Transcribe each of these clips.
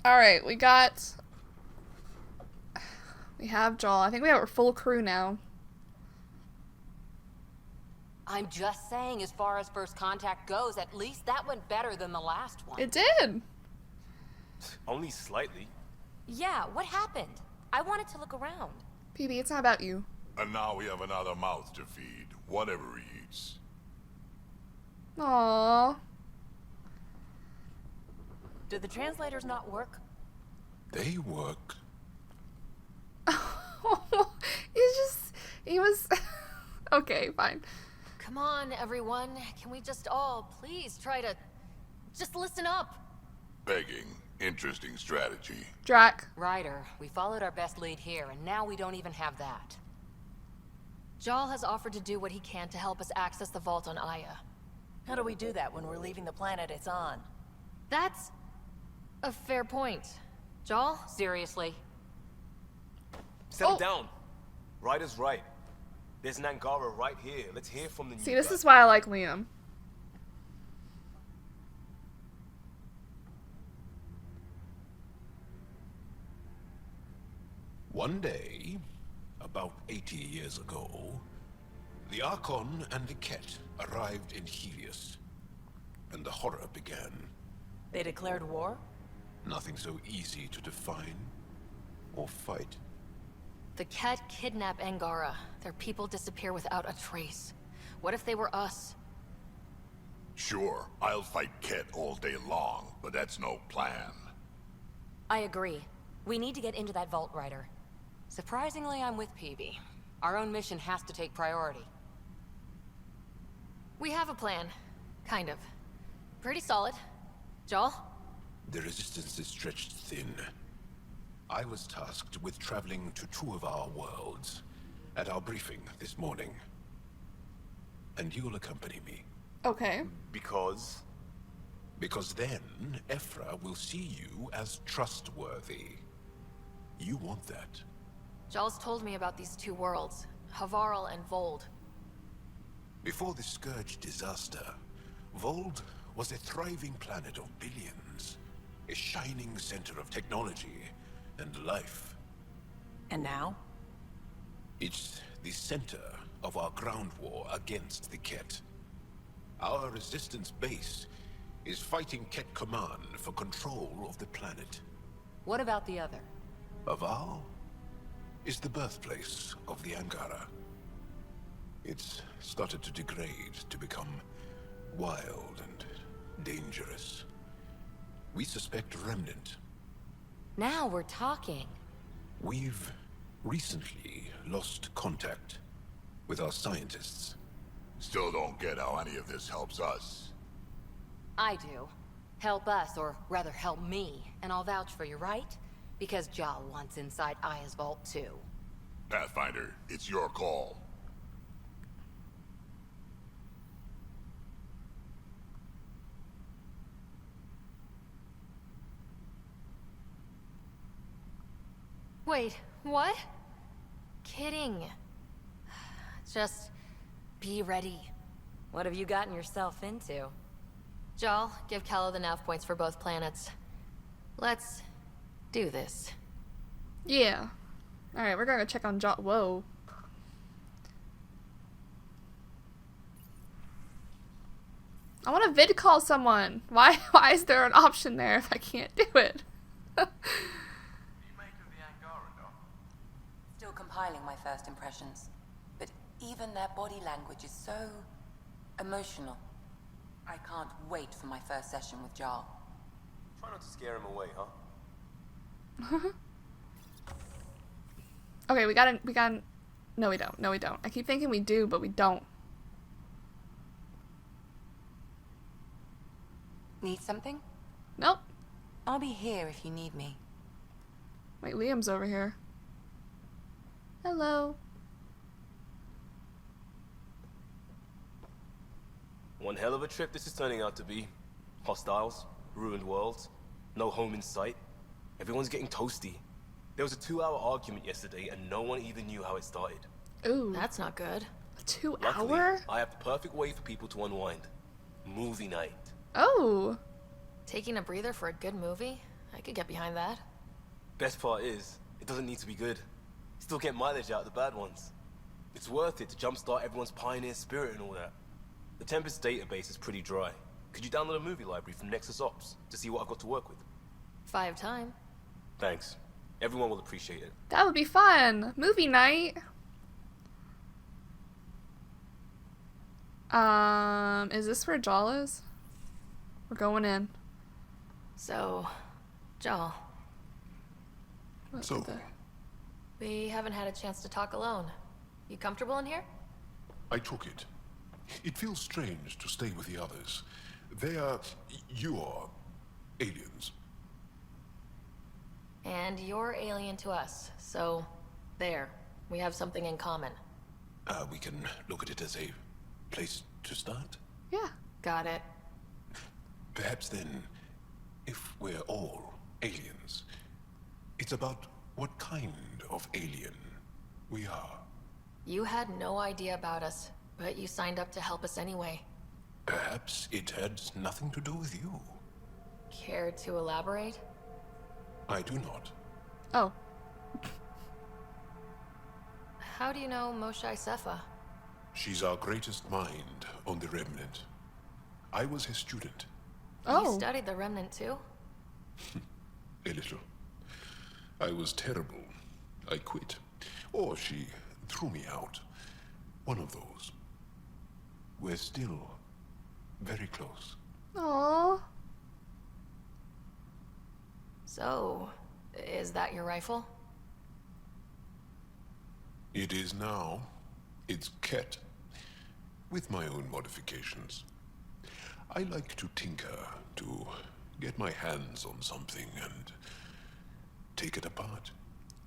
Alright, we have Joel. I think we have our full crew now. I'm just saying, as far as first contact goes, at least that went better than the last one. It did. Only slightly. Yeah, what happened? I wanted to look around. PB, it's not about you. And now we have another mouth to feed, whatever he eats. Aww. Did the translators not work? They work. He was, okay, fine. Come on, everyone. Can we just all please try to just listen up? Begging. Interesting strategy. Drac. Ryder, we followed our best lead here, and now we don't even have that. Jal has offered to do what he can to help us access the vault on Aya. How do we do that when we're leaving the planet it's on? That's a fair point. Jal, seriously. Settle down. Ryder's right. There's an Angara right here. Let's hear from the new See, this guy. is why I like Liam. One day, about 80 years ago, the Archon and the Ket arrived in Heleus, and the horror began. They declared war? Nothing so easy to define or fight. The Ket kidnap Angara. Their people disappear without a trace. What if they were us? Sure, I'll fight Ket all day long, but that's no plan. I agree. We need to get into that vault, Ryder. Surprisingly, I'm with PB. Our own mission has to take priority. We have a plan. Kind of. Pretty solid. Jal? The resistance is stretched thin. I was tasked with traveling to two of our worlds at our briefing this morning. And you'll accompany me. Okay. Because? Because then, Ephra will see you as trustworthy. You want that. Jal's told me about these two worlds, Havarl and Vold. Before the Scourge disaster, Vold was a thriving planet of billions. A shining center of technology and life. And now? It's the center of our ground war against the Ket. Our resistance base is fighting Ket Command for control of the planet. What about the other? Havarl is the birthplace of the Angara. It's started to degrade, to become wild and dangerous. We suspect Remnant. Now we're talking. We've recently lost contact with our scientists. Still don't get how any of this helps us. I do. Help us, or rather help me, and I'll vouch for you, right? Because Jal wants inside Aya's vault too. Pathfinder, it's your call. Wait, what? Kidding. Just be ready. What have you gotten yourself into? Jal, give Kello the nav points for both planets. Let's do this. Yeah. Alright, we're gonna go check on Jal. Whoa. I want to vid call someone. Why is there an option there if I can't do it? Still compiling my first impressions, but even their body language is so emotional. I can't wait for my first session with Jarl. Try not to scare him away, huh? Okay, we got no we don't. No we don't. I keep thinking we do, but we don't. Need something? Nope. I'll be here if you need me. Wait, Liam's over here. Hello. One hell of a trip this is turning out to be. Hostiles, ruined worlds, no home in sight. Everyone's getting toasty. There was a 2-hour argument yesterday and no one even knew how it started. Ooh. That's not good. A 2 Luckily, hour? I have the perfect way for people to unwind. Movie night. Oh. Taking a breather for a good movie? I could get behind that. Best part is, it doesn't need to be good. Still get mileage out of the bad ones. It's worth it to jumpstart everyone's pioneer spirit and all that. The Tempest database is pretty dry. Could you download a movie library from Nexus Ops to see what I've got to work with? 5 time. Thanks. Everyone will appreciate it. That would be fun. Movie night. Is this where Jaw is? We're going in. So, Joel, What's So, the- we haven't had a chance to talk alone. You comfortable in here? I took it. It feels strange to stay with the others. They are... you are... aliens. And you're alien to us, so there. We have something in common. We can look at it as a place to start. Yeah. Got it. Perhaps then, if we're all aliens, it's about what kind of alien we are. You had no idea about us, but you signed up to help us anyway. Perhaps it had nothing to do with you. Care to elaborate? I do not. Oh. How do you know Moshae Sepha? She's our greatest mind on the Remnant. I was her student. You Oh. studied the Remnant too? A little. I was terrible. I quit. Or she threw me out. One of those. We're still very close. Aww. So, is that your rifle? It is now. It's Ket. With my own modifications. I like to tinker, to get my hands on something and take it apart.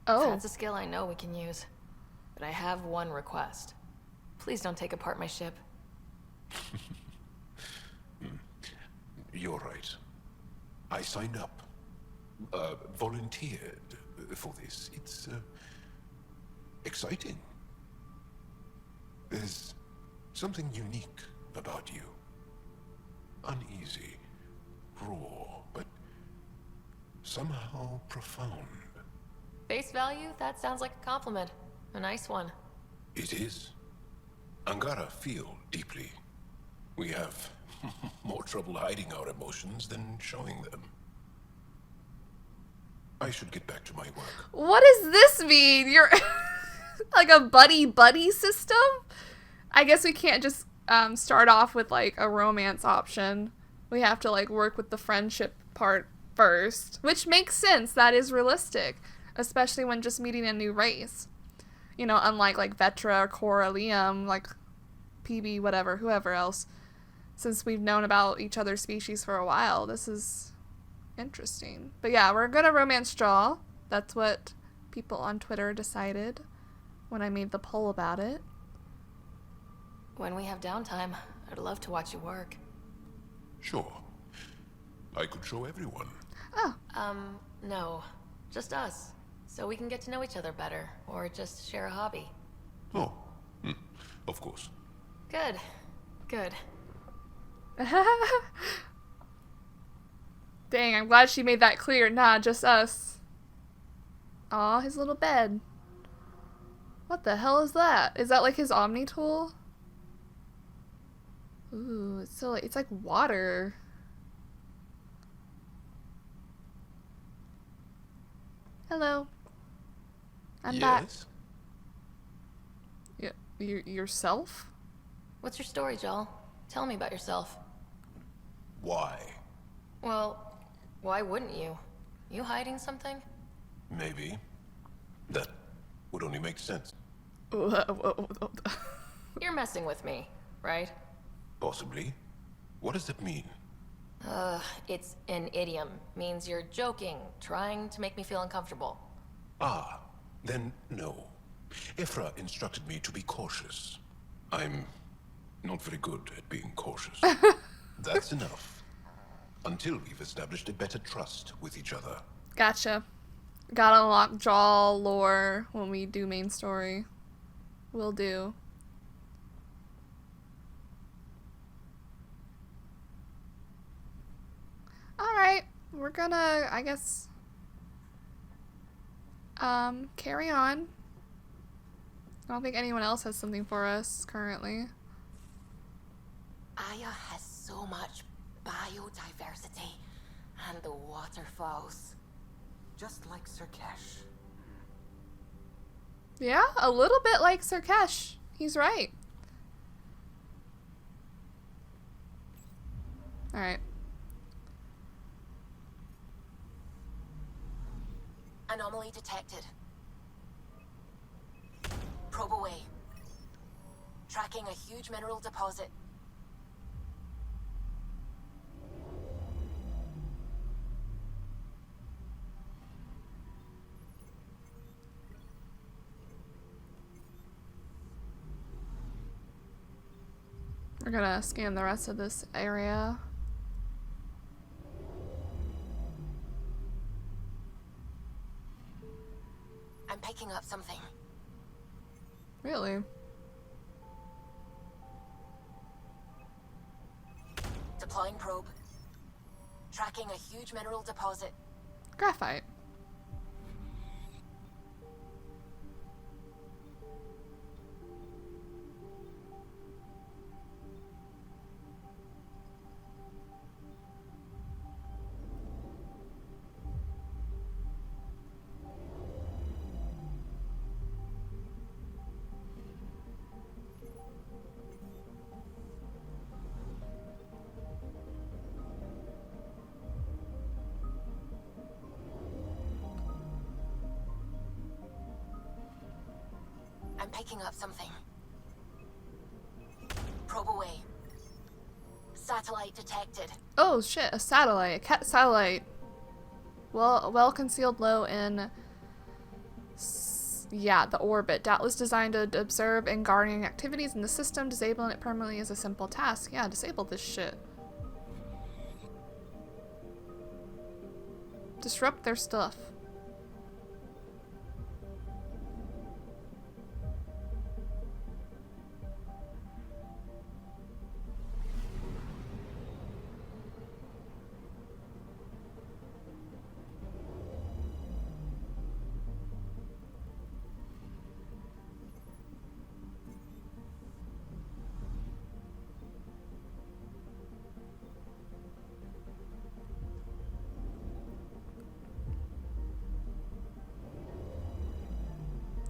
Oh. That's a skill I know we can use. But I have one request. Please don't take apart my ship. You're right. I signed up. Volunteered for this. It's exciting. There's something unique about you. Uneasy, raw, but somehow profound. Face value? That sounds like a compliment. A nice one. It is. Angara feel deeply. We have more trouble hiding our emotions than showing them. I should get back to my work. What does this mean? You're like a buddy-buddy system? I guess we can't just start off with like a romance option. We have to like work with the friendship part first, which makes sense. That is realistic, especially when just meeting a new race. You know, unlike like Vetra, Cora, Liam, like PB, whatever, whoever else. Since we've known about each other's species for a while, this is interesting. But yeah, we're gonna romance Jaw. That's what people on Twitter decided when I made the poll about it. When we have downtime, I'd love to watch you work. Sure. I could show everyone. Oh, No. Just us. So we can get to know each other better, or just share a hobby. Oh, of course. Good. Good. dang, I'm glad she made that clear. Nah, just us. Aw, his little bed. What the hell is that? Is that like his Omni tool? Ooh, it's so it's like water. Hello. I'm back. Yeah, yourself? What's your story, Joel? Tell me about yourself. Why? Well, why wouldn't you? You hiding something? Maybe. That would only make sense. You're messing with me, right? Possibly. What does that mean? It's an idiom. Means you're joking, trying to make me feel uncomfortable. Ah, then no. Ephra instructed me to be cautious. I'm not very good at being cautious. That's enough. Until we've established a better trust with each other. Gotcha. Gotta unlock Jaw lore when we do main story. Will do. Alright. we're gonna, I guess, carry on. I don't think anyone else has something for us currently. Aya has so much biodiversity and the waterfalls. Just like Sirkesh. Yeah, a little bit like Sirkesh. He's right. Alright. Anomaly detected. Probe away. Tracking a huge mineral deposit. We're gonna scan the rest of this area. I'm picking up something. Really? Deploying probe. Tracking a huge mineral deposit. Graphite. I'm picking up something. Probe away. Satellite detected. Oh shit, a satellite. A cat satellite. Well concealed low in... Yeah, the orbit. Doubtless designed to observe and guarding activities in the system. Disabling it permanently is a simple task. Yeah, disable this shit. Disrupt their stuff.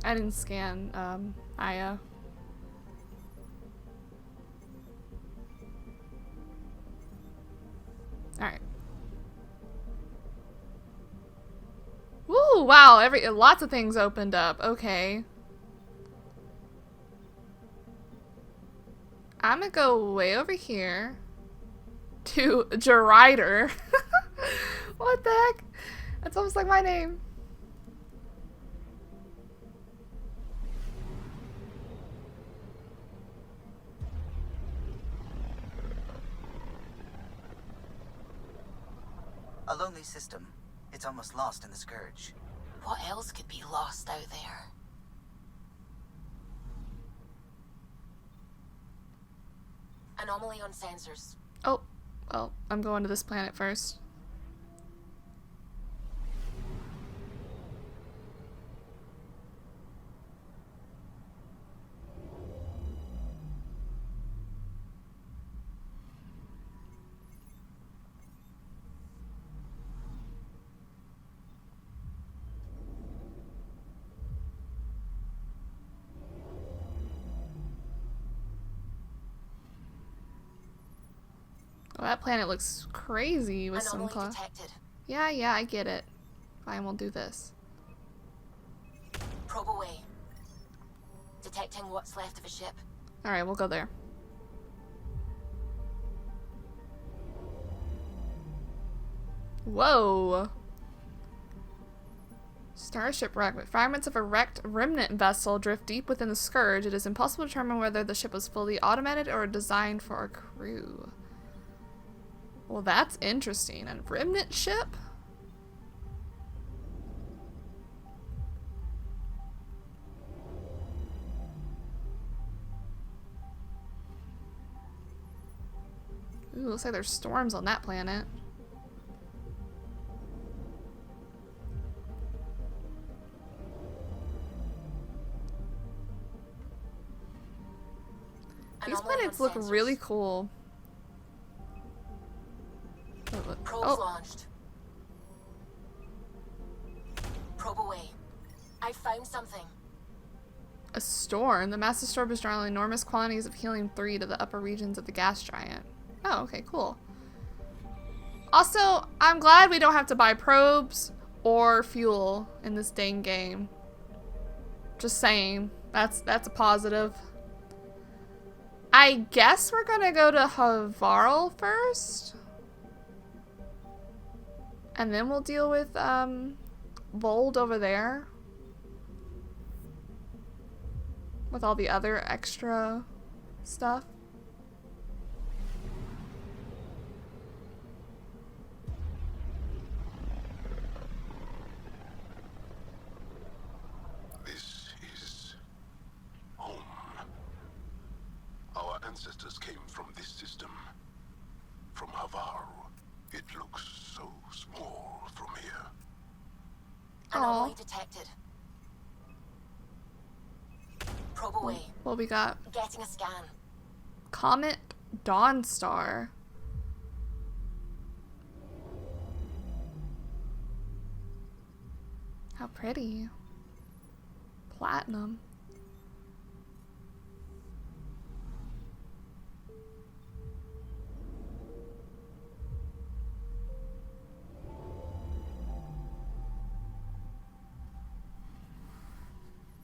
I didn't scan, Aya. Alright. Woo, wow, lots of things opened up. Okay. I'm gonna go way over here to Ryder. What the heck? That's almost like my name. A lonely system. It's almost lost in the Scourge. What else could be lost out there? Anomaly on sensors. Oh, well, I'm going to this planet first. Well, that planet looks crazy with some Anomaly detected. Yeah, I get it. Fine, we'll do this. Probe away. Detecting what's left of a ship. Alright, we'll go there. Whoa! Starship wreck. Fragments of a wrecked remnant vessel drift deep within the Scourge. It is impossible to determine whether the ship was fully automated or designed for a crew. Well, that's interesting. A remnant ship? Ooh, looks like there's storms on that planet. These Anomaly planets on look sensors. really cool. Probes Oh, launched. Probe away. I found something. a storm. The massive storm is drawing enormous quantities of helium-3 to the upper regions of the gas giant. Oh, okay, cool. Also, I'm glad we don't have to buy probes or fuel in this dang game. Just saying. That's a positive. I guess we're gonna go to Havarl first. And then we'll deal with, Vold over there. With all the other extra stuff. This is home. Our ancestors came from this system. From Havarl. It looks so small from here. Anomaly detected. Probe away. What we got? Getting a scan. Comet Dawnstar. How pretty. Platinum.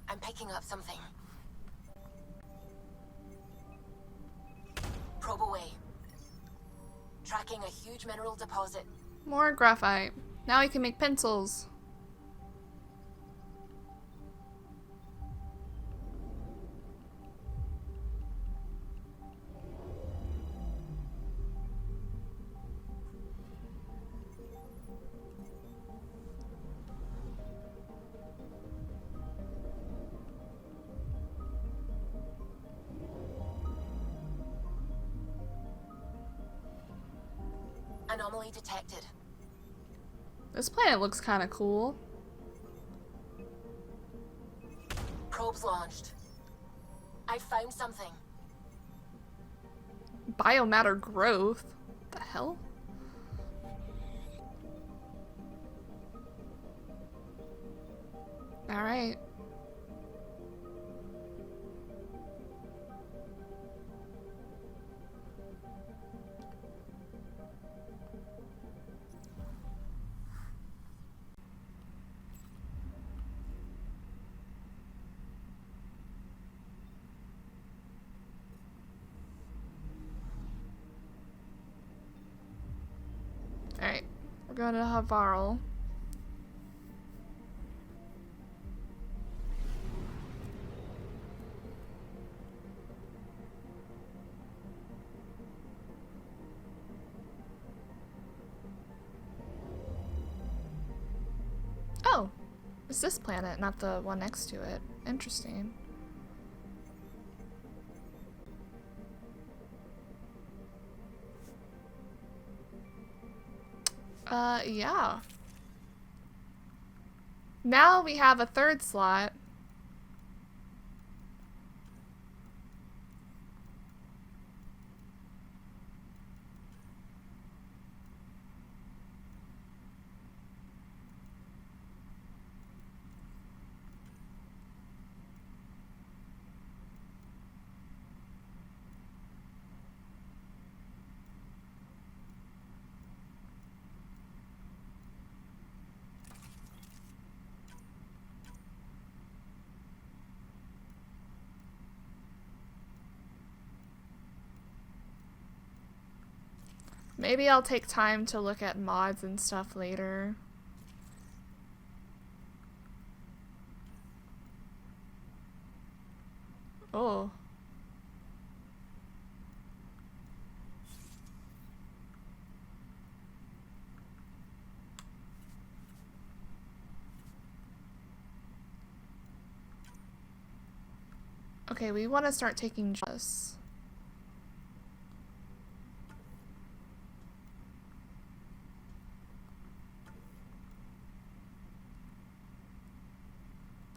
I'm picking up something. Probe away. Tracking a huge mineral deposit. More graphite. Now we can make pencils. Anomaly detected. This planet looks kind of cool. Probes launched. I found something. Biomatter growth. What the hell? Alright. Alright. We're going to Havarl. Oh, it's this planet, not the one next to it. Interesting. Yeah. Now we have a third slot. Maybe I'll take time to look at mods and stuff later. Oh. Okay, we want to start taking this.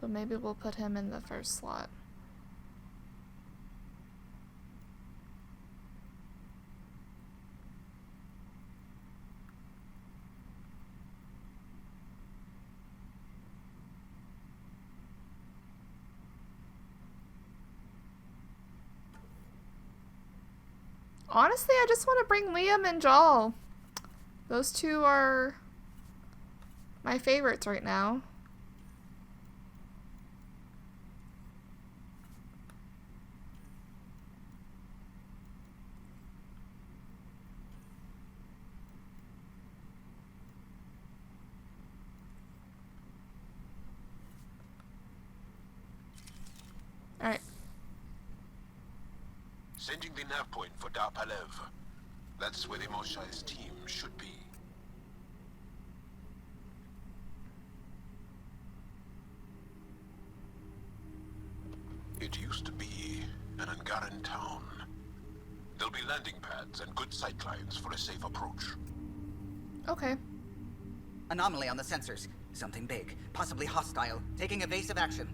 But maybe we'll put him in the first slot. Honestly, I just want to bring Liam and Joel. Those two are my favorites right now. Alright. Sending the nav point for Dar Palev. That's where the Moshai's team should be. It used to be an Angaran town. There'll be landing pads and good sightlines for a safe approach. Okay. Anomaly on the sensors. Something big, possibly hostile, taking evasive action.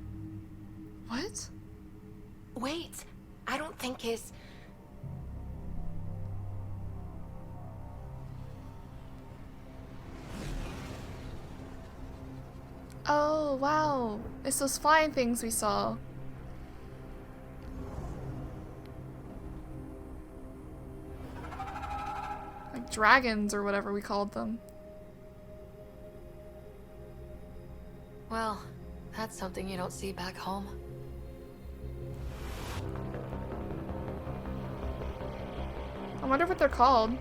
What? Wait, I don't think his... Oh, wow. It's those flying things we saw. Like dragons or whatever we called them. Well, that's something you don't see back home. I wonder what they're called.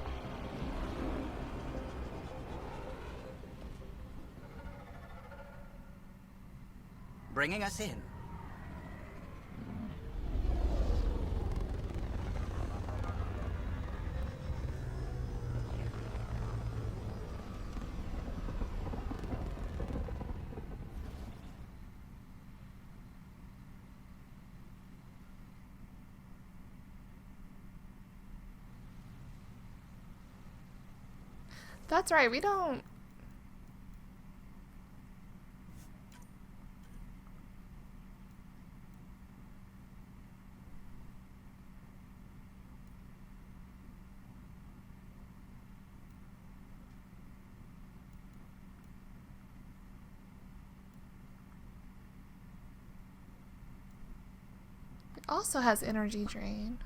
Bringing us in. That's right, we don't... It also has energy drain.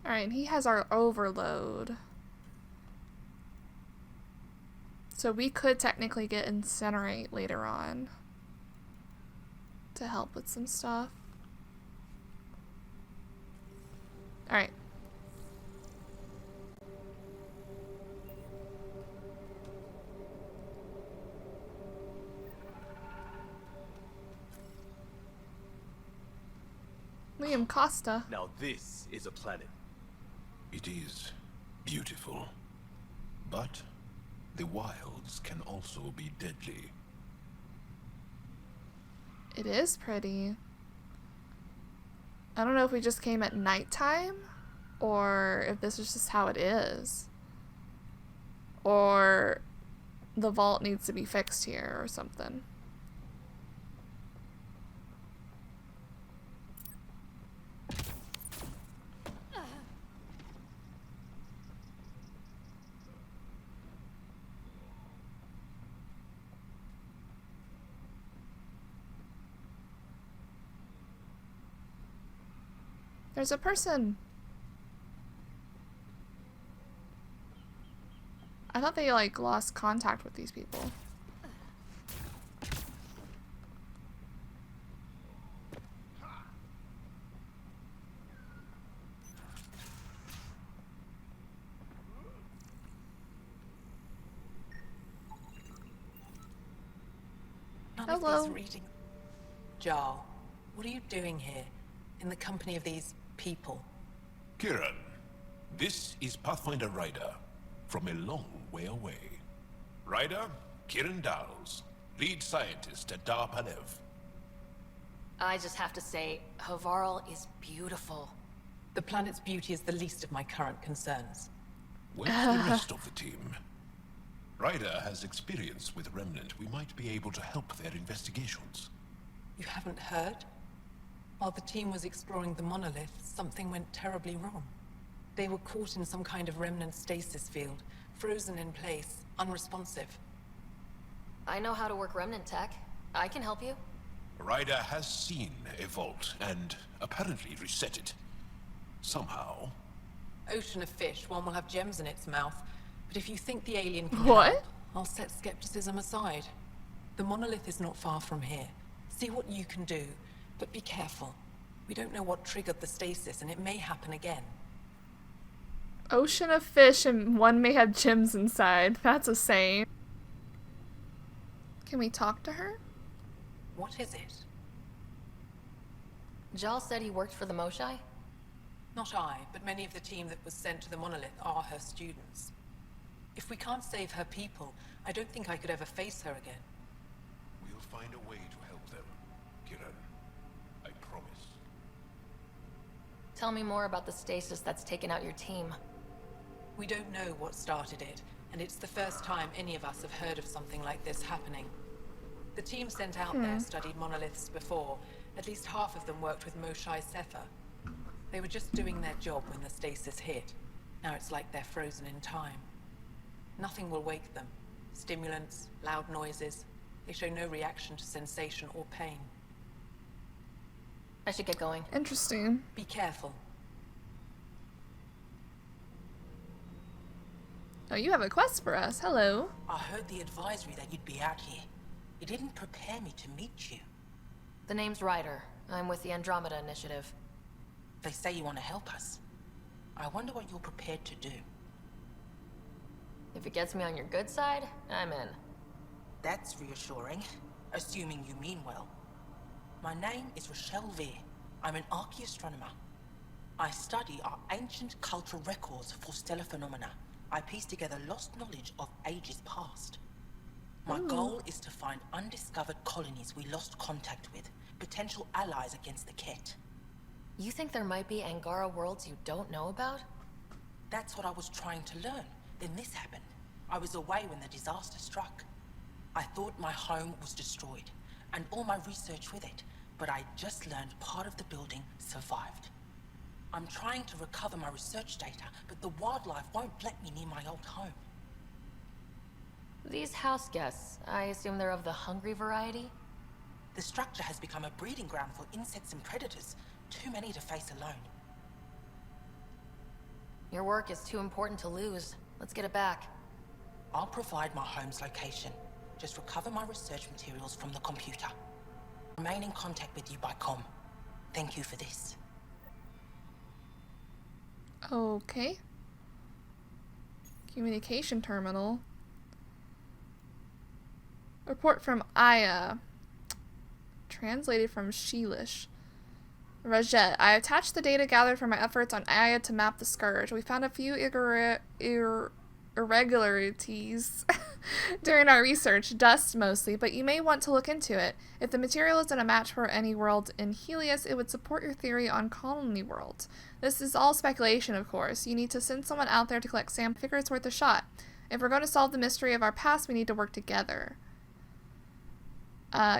Alright, and he has our overload. So we could technically get incinerate later on to help with some stuff. Alright. Liam Costa. Now this is a planet. It is beautiful, but the wilds can also be deadly. It is pretty. I don't know if we just came at nighttime or if this is just how it is. Or the vault needs to be fixed here or something. There's a person. I thought they like lost contact with these people. None Hello. of these reading. Jarl, what are you doing here, in the company of these people? Kieran, this is Pathfinder Ryder, from a long way away. Ryder, Kieran Dowles, lead scientist at Dar Panev. I just have to say, Havarl is beautiful. The planet's beauty is the least of my current concerns. Where's the rest of the team? Ryder has experience with Remnant. We might be able to help their investigations. You haven't heard? While the team was exploring the monolith, something went terribly wrong. They were caught in some kind of remnant stasis field, frozen in place, unresponsive. I know how to work remnant tech. I can help you. Ryder has seen a vault and apparently reset it. Somehow. Ocean of fish, one will have gems in its mouth. But if you think the alien can What? help, I'll set skepticism aside. The monolith is not far from here. See what you can do, but be careful. We don't know what triggered the stasis, and it may happen again. Ocean of fish and one may have gems inside. That's a saying. Can we talk to her? What is it? Jal said he worked for the Moshai? Not I, but many of the team that was sent to the monolith are her students. If we can't save her people, I don't think I could ever face her again. We'll find a way to help them, Kieran. I promise. Tell me more about the stasis that's taken out your team. We don't know what started it, and it's the first time any of us have heard of something like this happening. The team sent out there studied monoliths before. At least half of them worked with Moshai Sefer. They were just doing their job when the stasis hit. Now it's like they're frozen in time. Nothing will wake them. Stimulants, loud noises. They show no reaction to sensation or pain. I should get going. Interesting. Be careful. Oh, you have a quest for us. Hello. I heard the advisory that you'd be out here. It didn't prepare me to meet you. The name's Ryder. I'm with the Andromeda Initiative. They say you want to help us. I wonder what you're prepared to do. If it gets me on your good side, I'm in. That's reassuring, assuming you mean well. My name is Rochelle Veer. I'm an archaeoastronomer. I study our ancient cultural records for stellar phenomena. I piece together lost knowledge of ages past. My goal is to find undiscovered colonies we lost contact with, potential allies against the Ket. You think there might be Angara worlds you don't know about? That's what I was trying to learn. Then this happened. I was away when the disaster struck. I thought my home was destroyed, and all my research with it, but I just learned part of the building survived. I'm trying to recover my research data, but the wildlife won't let me near my old home. These house guests, I assume they're of the hungry variety? The structure has become a breeding ground for insects and predators, too many to face alone. Your work is too important to lose. Let's get it back. I'll provide my home's location. Just recover my research materials from the computer. Remain in contact with you by comm. Thank you for this. Okay. Communication terminal. Report from Aya. Translated from Sheelish. Rajet, I attached the data gathered from my efforts on Aya to map the Scourge. We found a few irregularities during our research, dust mostly, but you may want to look into it. If the material isn't a match for any world in Heleus, it would support your theory on colony worlds. This is all speculation, of course. You need to send someone out there to collect Sam. Figure it's worth a shot. If we're going to solve the mystery of our past, we need to work together.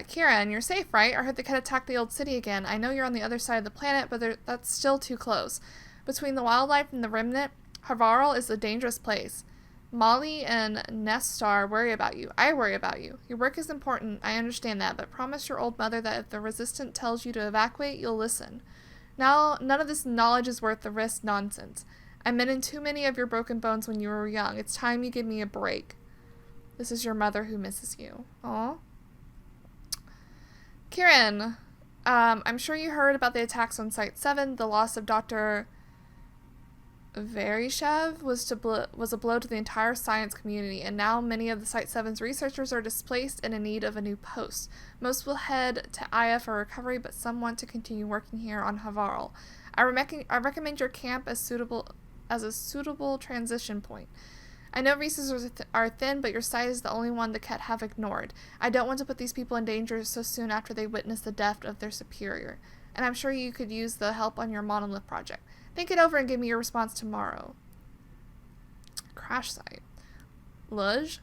Kieran, you're safe, right? I heard the Ket attacked the old city again. I know you're on the other side of the planet, but that's still too close. Between the wildlife and the remnant, Havarl is a dangerous place. Molly and Nestar worry about you. I worry about you. Your work is important, I understand that, but promise your old mother that if the Resistant tells you to evacuate, you'll listen. Now, none of this knowledge is worth the risk nonsense. I mended too many of your broken bones when you were young. It's time you give me a break. This is your mother who misses you. Aw. Kieran, I'm sure you heard about the attacks on Site 7, the loss of Dr. Verishev was a blow to the entire science community, and now many of the Site-7's researchers are displaced and in need of a new post. Most will head to Aya for recovery, but some want to continue working here on Havarl. I recommend your camp as a suitable transition point. I know resources are thin, but your site is the only one the Ket have ignored. I don't want to put these people in danger so soon after they witness the death of their superior. And I'm sure you could use the help on your monolith project. Think it over and give me your response tomorrow. Crash site. Luge?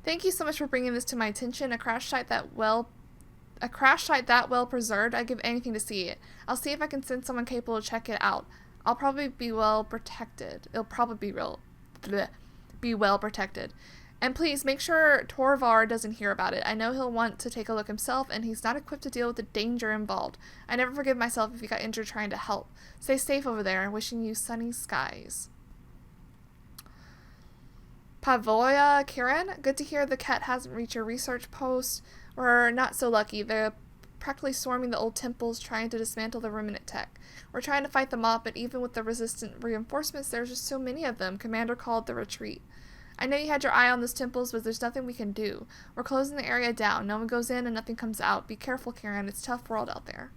Thank you so much for bringing this to my attention. A crash site that well preserved. I'd give anything to see it. I'll see if I can send someone capable to check it out. I'll probably be well protected. It'll probably be well protected. And please, make sure Torvar doesn't hear about it. I know he'll want to take a look himself, and he's not equipped to deal with the danger involved. I never forgive myself if he got injured trying to help. Stay safe over there, and wishing you sunny skies. Pavoya Kiran, good to hear the Ket hasn't reached your research post. We're not so lucky. They're practically swarming the old temples, trying to dismantle the remnant tech. We're trying to fight them off, but even with the resistant reinforcements, there's just so many of them. Commander called the retreat. I know you had your eye on those temples, but there's nothing we can do. We're closing the area down. No one goes in and nothing comes out. Be careful, Karen. It's a tough world out there.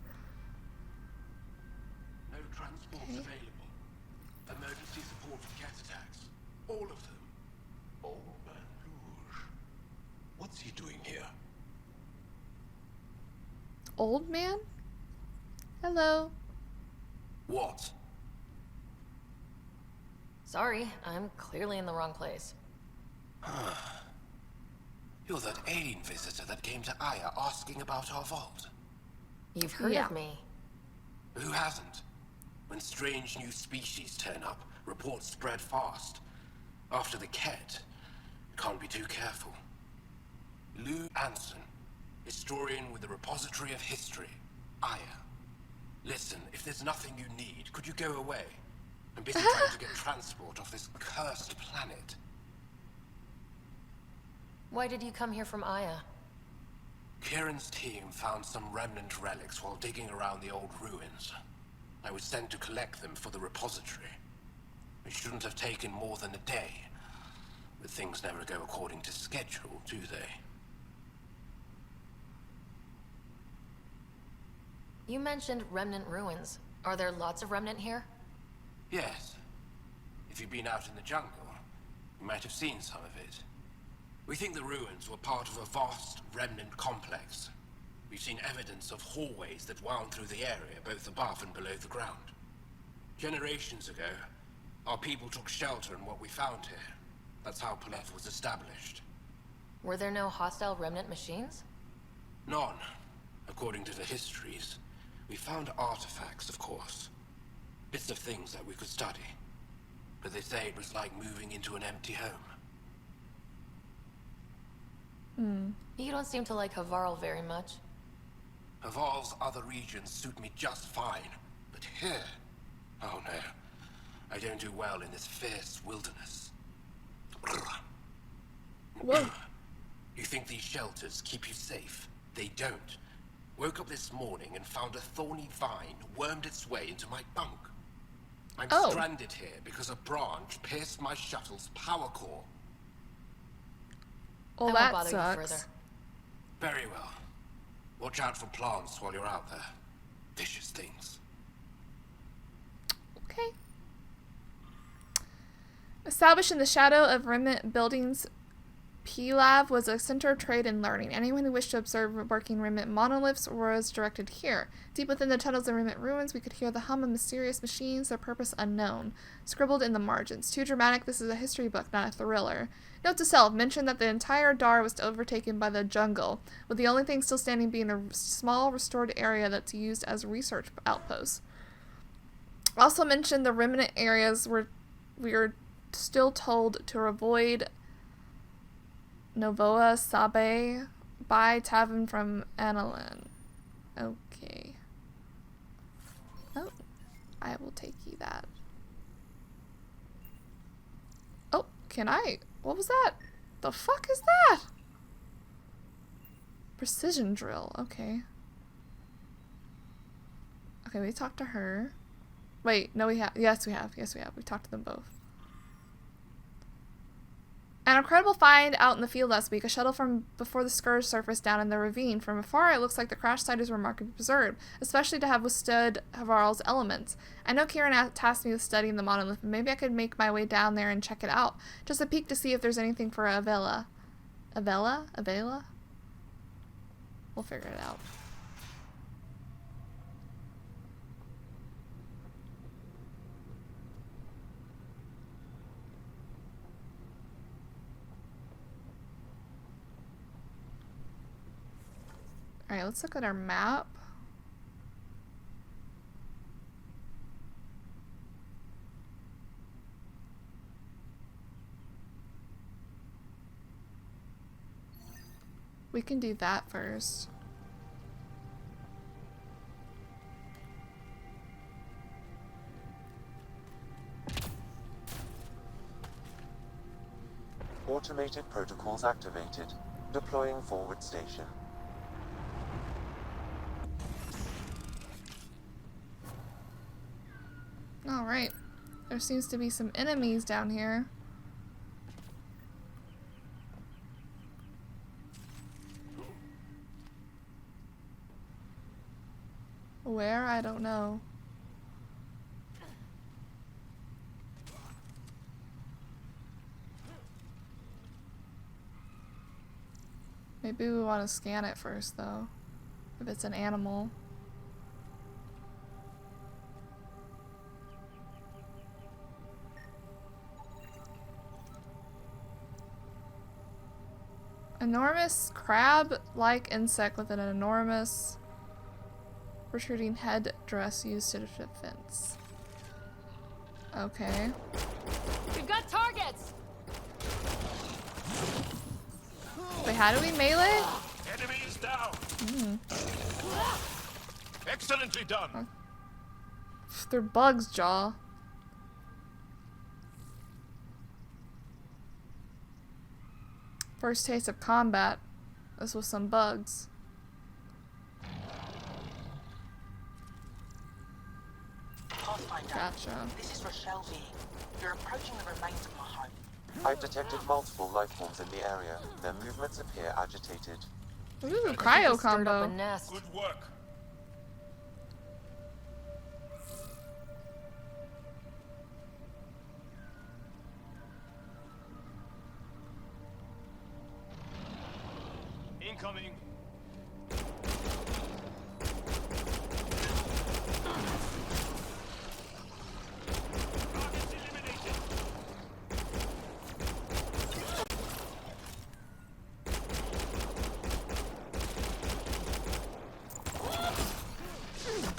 No transports available. Emergency support for cat attacks. All of them. Oh, man, Rouge. What's he doing here? Old man? Hello. What? Sorry, I'm clearly in the wrong place. You're that alien visitor that came to Aya asking about our vault. You've heard Yeah. of me. Who hasn't? When strange new species turn up, reports spread fast. After the Ket, can't be too careful. Lou Anson, historian with the Repository of History, Aya. Listen, if there's nothing you need, could you go away? I'm busy trying to get transport off this cursed planet. Why did you come here from Aya? Kieran's team found some remnant relics while digging around the old ruins. I was sent to collect them for the repository. It shouldn't have taken more than a day. But things never go according to schedule, do they? You mentioned remnant ruins. Are there lots of remnant here? Yes. If you've been out in the jungle, you might have seen some of it. We think the ruins were part of a vast remnant complex. We've seen evidence of hallways that wound through the area, both above and below the ground. Generations ago, our people took shelter in what we found here. That's how Paleth was established. Were there no hostile remnant machines? None, according to the histories. We found artifacts, of course. Bits of things that we could study. But they say it was like moving into an empty home. You don't seem to like Havarl very much. Havarl's other regions suit me just fine. But here... oh no. I don't do well in this fierce wilderness. Whoa. You think these shelters keep you safe? They don't. Woke up this morning and found a thorny vine wormed its way into my bunk. I'm stranded here because a branch pierced my shuttle's power core. Well, I won't that bother you sucks. further. Very well. Watch out for plants while you're out there. Vicious things. Okay. Established in the shadow of remnant buildings, P-Lab was a center of trade and learning. Anyone who wished to observe working remnant monoliths was directed here. Deep within the tunnels of remnant ruins, we could hear the hum of mysterious machines, their purpose unknown, scribbled in the margins. Too dramatic, this is a history book, not a thriller. Note to self, mention that the entire Dar was overtaken by the jungle, with the only thing still standing being a small restored area that's used as a research outpost. Also mention the remnant areas where we are still told to avoid Novoa Sabe by Tavern from Annalyn. Okay. Oh, I will take you that. Oh, can I? What was that? The fuck is that? Precision drill. Okay. Okay, we talked to her. Wait, no we have. Yes, we have. Yes, we have. We've talked to them both. An incredible find out in the field last week. A shuttle from before the Scourge surfaced down in the ravine. From afar, it looks like the crash site is remarkably preserved, especially to have withstood Havarl's elements. I know Kieran tasked me with studying the monolith, but maybe I could make my way down there and check it out. Just a peek to see if there's anything for Avela. Avela? Avela? We'll figure it out. Alright, let's look at our map. We can do that first. Automated protocols activated. Deploying forward station. Alright. There seems to be some enemies down here. Where? I don't know. Maybe we want to scan it first, though. If it's an animal. Enormous crab-like insect with an enormous protruding headdress used to defense. Okay. We've got targets! Wait, how do we melee? Enemy is down. Excellently done. They're bugs, Jaw. First taste of combat. This was some bugs. Pathfinder, Gotcha. this is Rochelle V. You're approaching the remains of my home. I've detected multiple life forms in the area. Their movements appear agitated. Ooh, cryo Stirred up combo. a nest. Good work. Incoming.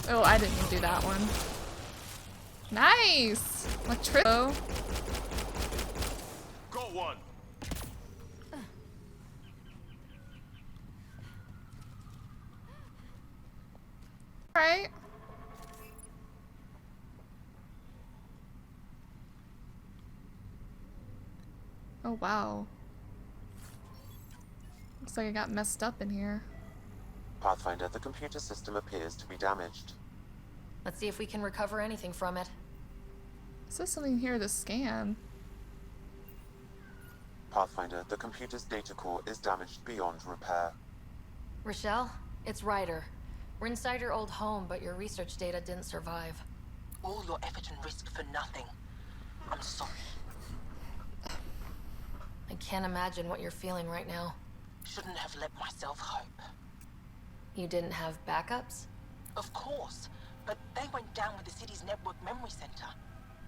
Oh, I didn't even do that one. Nice! Electro. Got one. Right. Oh, wow. Looks like I got messed up in here. Pathfinder, the computer system appears to be damaged. Let's see if we can recover anything from it. Is there something here to scan? Pathfinder, the computer's data core is damaged beyond repair. Rochelle, it's Ryder. We're inside your old home, but your research data didn't survive. All your effort and risk for nothing. I'm sorry. I can't imagine what you're feeling right now. Shouldn't have let myself hope. You didn't have backups? Of course, but they went down with the city's network memory center.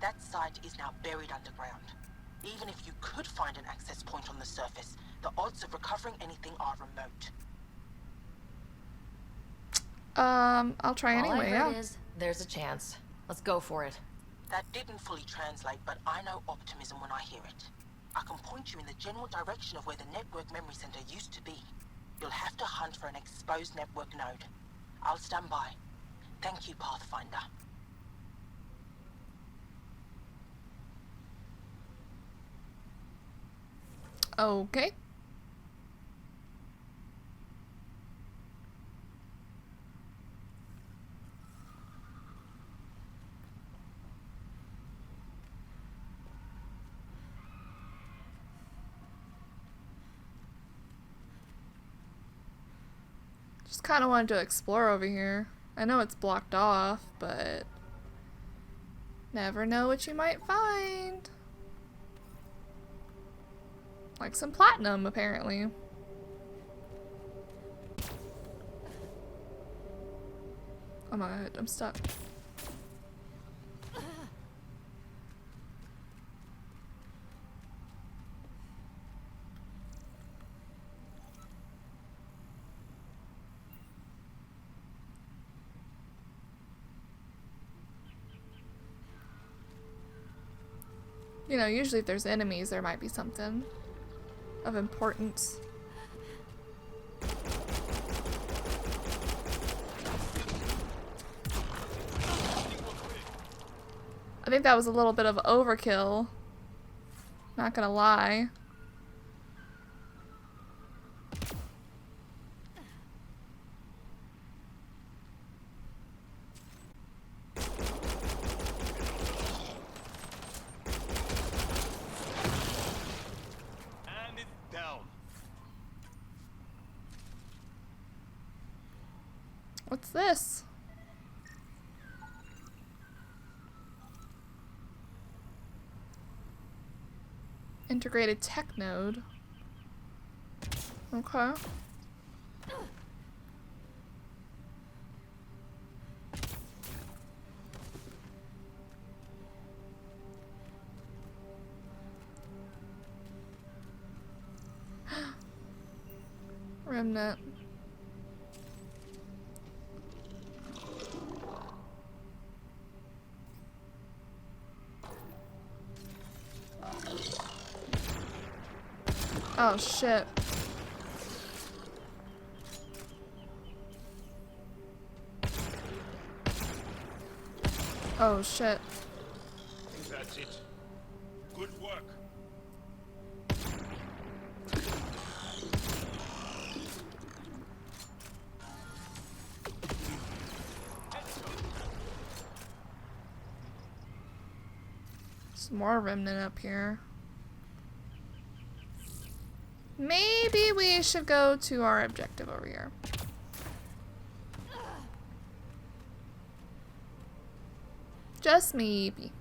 That site is now buried underground. Even if you could find an access point on the surface, the odds of recovering anything are remote. I'll try All anyway, I heard yeah. is, there's a chance. Let's go for it. That didn't fully translate, but I know optimism when I hear it. I can point you in the general direction of where the network memory center used to be. You'll have to hunt for an exposed network node. I'll stand by. Thank you, Pathfinder. Okay. Just kind of wanted to explore over here. I know it's blocked off, but never know what you might find. Like some platinum, apparently. Oh my god, I'm stuck. You know, usually if there's enemies, there might be something of importance. I think that was a little bit of overkill. Not gonna lie. And it's down. What's this? Integrated tech node. Okay. Remnant. Oh shit. Oh shit. I think that's it. Good work. Some more remnant up here. Maybe we should go to our objective over here. Just maybe.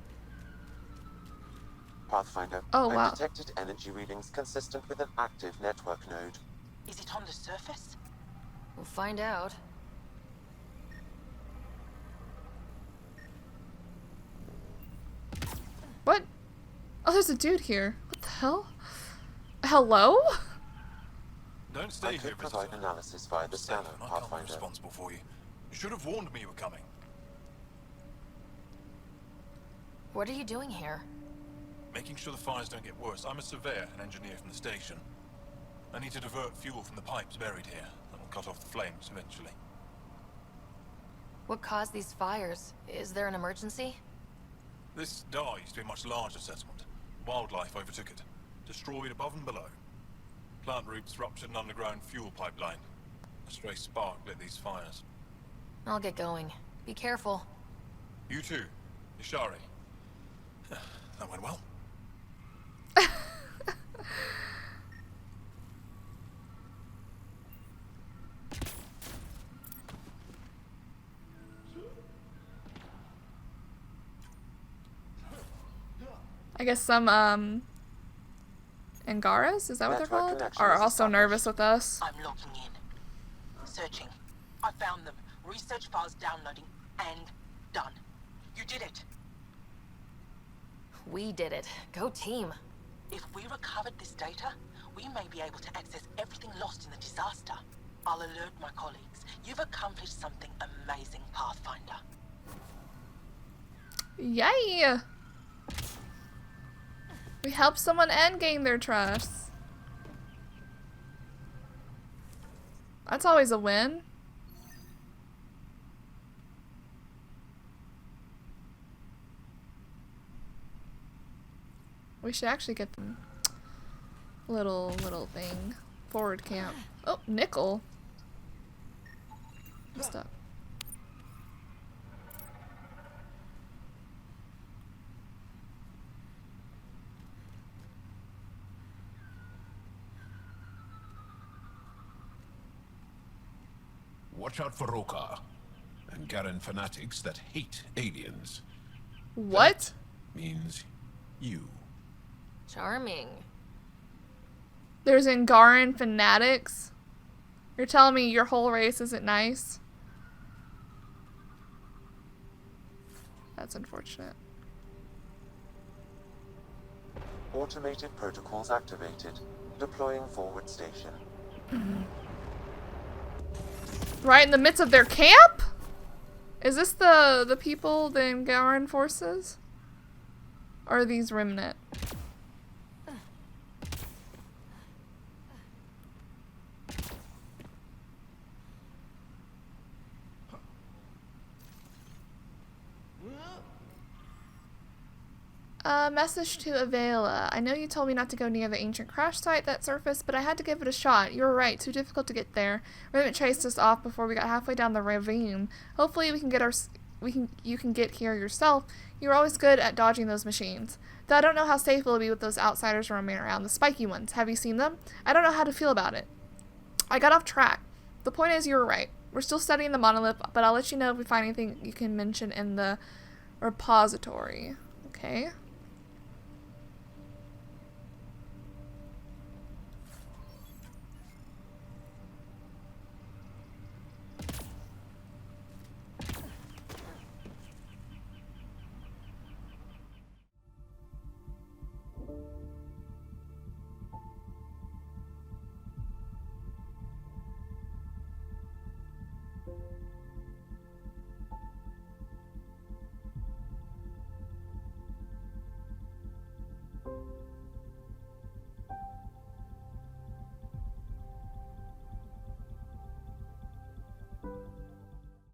Pathfinder, Oh, wow. I've detected energy readings consistent with an active network node. Is it on the surface? We'll find out. What? Oh, there's a dude here. What the hell? Hello? Don't I stay here, could provide visitor. analysis via the Stay, scanner, and I can't be Pathfinder. responsible for you. You should have warned me you were coming. What are you doing here? Making sure the fires don't get worse. I'm a surveyor and engineer from the station. I need to divert fuel from the pipes buried here. That will cut off the flames eventually. What caused these fires? Is there an emergency? This dye used to be a much larger settlement. Wildlife overtook it. Destroyed above and below. Plant roots ruptured an underground fuel pipeline. A stray spark lit these fires. I'll get going. Be careful. You too, Ishari. That went well. I guess some, Angaras? Is that what they're Network called? connection Are is also established. nervous with us. I'm logging in. Searching. I found them. Research files downloading and done. You did it. We did it. Go team. If we recovered this data, we may be able to access everything lost in the disaster. I'll alert my colleagues. You've accomplished something amazing, Pathfinder. Yay! We helped someone and gained their trust. That's always a win. We should actually get them little thing. Forward camp. Oh, nickel. What's up? watch out for Rokar and Garen fanatics that hate aliens. What? Means you. Charming. There's Angaran fanatics? You're telling me your whole race isn't nice? That's unfortunate. Automated protocols activated. Deploying forward station. Right in the midst of their camp? Is this the people, the Angaran forces? Or are these remnant? Message to Avela. I know you told me not to go near the ancient crash site that surfaced, but I had to give it a shot. You were right, too difficult to get there. Remnant chased us off before we got halfway down the ravine. Hopefully you can get here yourself. You were always good at dodging those machines. Though I don't know how safe it'll be with those outsiders roaming around, the spiky ones. Have you seen them? I don't know how to feel about it. I got off track. The point is, you were right. We're still studying the monolith, but I'll let you know if we find anything you can mention in the repository. Okay.